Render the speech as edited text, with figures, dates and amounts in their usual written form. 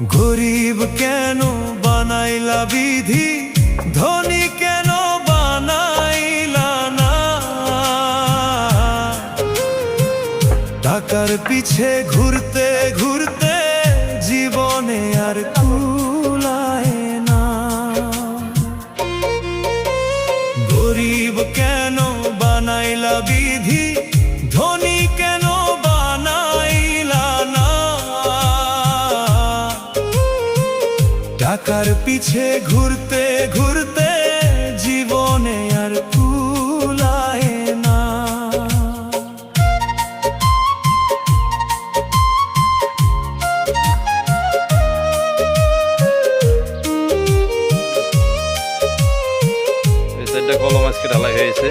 গরিব কেন বানাইলা বিধি, ধনী কেন বানাইলা না? টাকার পিছে ঘুরতে ঘুরতে জীবনে আর কুলায় না। গরিব কেন বানাইলা বিধি, ধনী কেন বানাইলা না? টাকার পিছে ঘুরতে ঘুরতে জীবনে আর কুলায় না। এই সাইডটা কলম আজকে ঢালাই হয়েছে।